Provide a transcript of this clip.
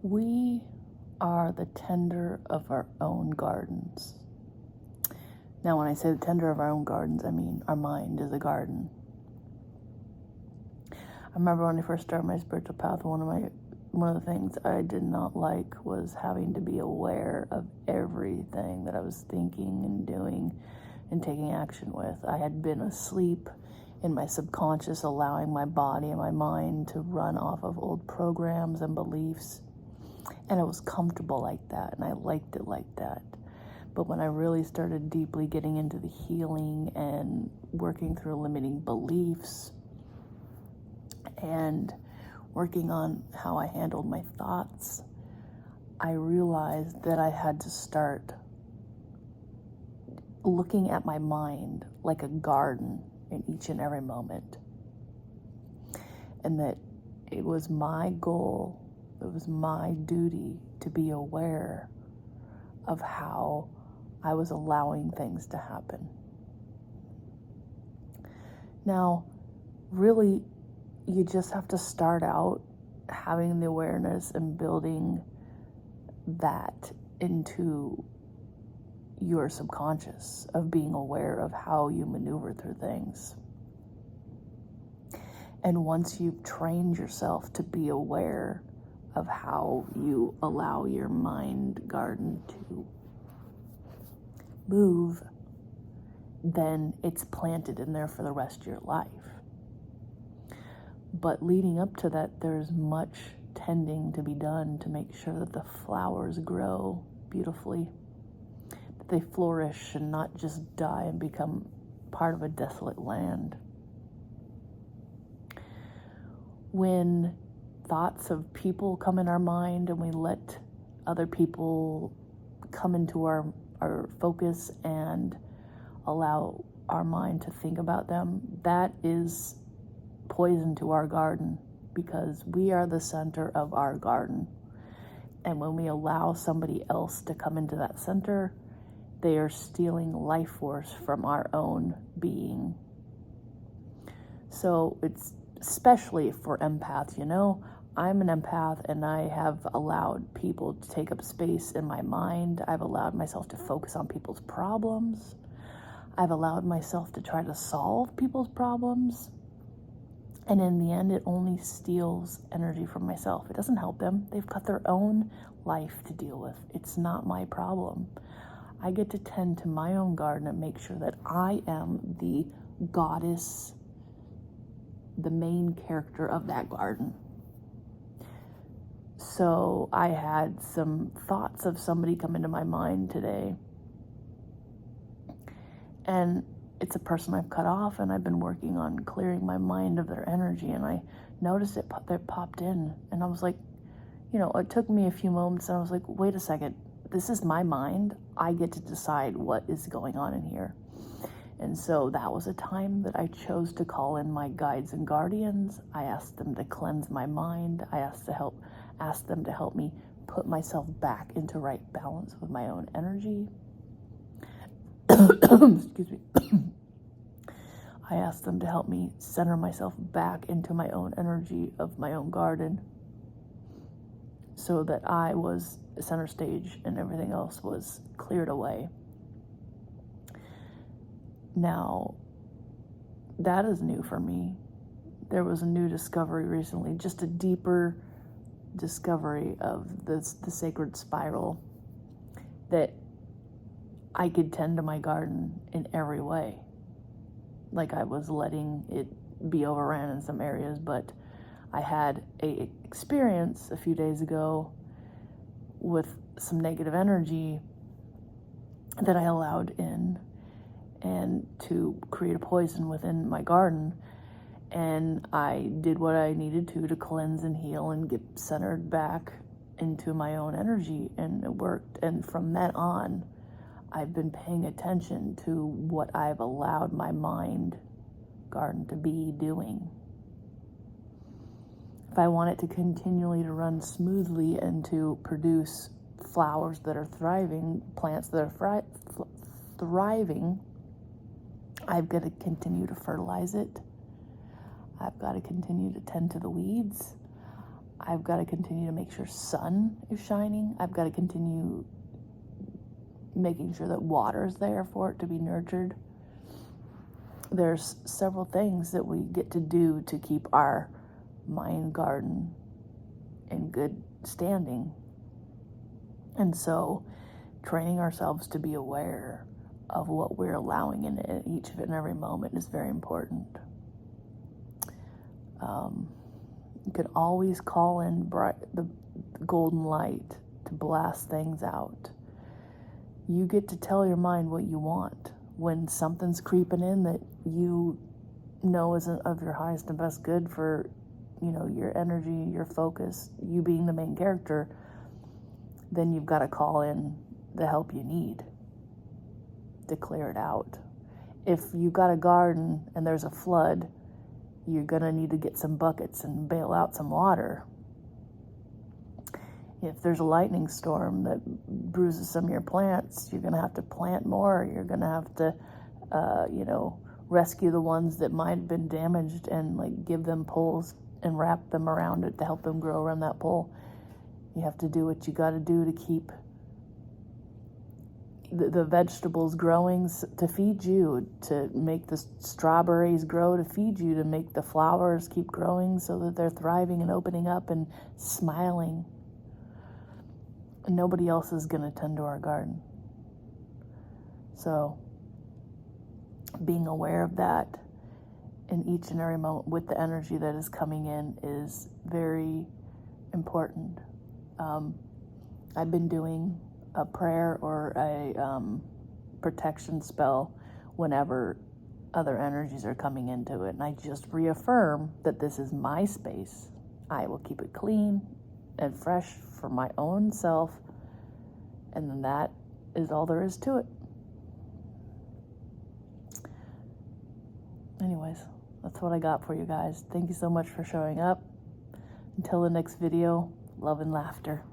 We are the tender of our own gardens. Now, when I say the tender of our own gardens, I mean our mind is a garden. I remember when I first started my spiritual path, one of the things I did not like was having to be aware of everything that I was thinking and doing and taking action with. I had been asleep in my subconscious, allowing my body and my mind to run off of old programs and beliefs. And it was comfortable like that, and I liked it like that. But when I really started deeply getting into the healing and working through limiting beliefs and working on how I handled my thoughts, I realized that I had to start looking at my mind like a garden in each and every moment. And that it was my goal, it was my duty to be aware of how I was allowing things to happen. Now, really, you just have to start out having the awareness and building that into your subconscious of being aware of how you maneuver through things. And once you've trained yourself to be aware of how you allow your mind garden to move, then it's planted in there for the rest of your life. But leading up to that, there's much tending to be done to make sure that the flowers grow beautifully, that they flourish and not just die and become part of a desolate land. When thoughts of people come in our mind and we let other people come into our focus and allow our mind to think about them, that is poison to our garden, because we are the center of our garden. And when we allow somebody else to come into that center, they are stealing life force from our own being. So it's especially for empaths, I'm an empath, and I have allowed people to take up space in my mind. I've allowed myself to focus on people's problems. I've allowed myself to try to solve people's problems. And in the end, it only steals energy from myself. It doesn't help them. They've got their own life to deal with. It's not my problem. I get to tend to my own garden and make sure that I am the goddess, the main character of that garden. So I had some thoughts of somebody come into my mind today. And it's a person I've cut off, and I've been working on clearing my mind of their energy, and I noticed it popped in, and I was like, it took me a few moments, and I was like, wait a second, this is my mind. I get to decide what is going on in here. And so that was a time that I chose to call in my guides and guardians. I asked them to cleanse my mind. I asked them to help me put myself back into right balance with my own energy. Excuse me. I asked them to help me center myself back into my own energy of my own garden, so that I was center stage and everything else was cleared away. Now, that is new for me. There was a new discovery recently, just a deeper discovery of the sacred spiral, that I could tend to my garden in every way. Like I was letting it be overran in some areas, but I had a experience a few days ago with some negative energy that I allowed in, and to create a poison within my garden. And I did what I needed to cleanse and heal and get centered back into my own energy, and it worked. And from that on, I've been paying attention to what I've allowed my mind garden to be doing. If I want it to continually to run smoothly and to produce flowers that are thriving, plants that are thriving, I've got to continue to fertilize it. I've got to continue to tend to the weeds. I've got to continue to make sure sun is shining. I've got to continue making sure that water's there for it to be nurtured. There's several things that we get to do to keep our mind garden in good standing. And so training ourselves to be aware of what we're allowing in each and every moment is very important. You can always call in the golden light to blast things out. You get to tell your mind what you want. When something's creeping in that you know isn't of your highest and best good for, your energy, your focus, you being the main character, then you've got to call in the help you need to clear it out. If you got a garden and there's a flood, you're going to need to get some buckets and bail out some water. If there's a lightning storm that bruises some of your plants, you're going to have to plant more. You're going to have to, rescue the ones that might have been damaged and give them poles and wrap them around it to help them grow around that pole. You have to do what you got to do to keep the vegetables growing to feed you, to make the strawberries grow to feed you, to make the flowers keep growing so that they're thriving and opening up and smiling. And nobody else is going to tend to our garden. So being aware of that in each and every moment with the energy that is coming in is very important. I've been doing a prayer or a protection spell whenever other energies are coming into it. And I just reaffirm that this is my space. I will keep it clean and fresh for my own self. And then that is all there is to it. Anyways, that's what I got for you guys. Thank you so much for showing up. Until the next video, love and laughter.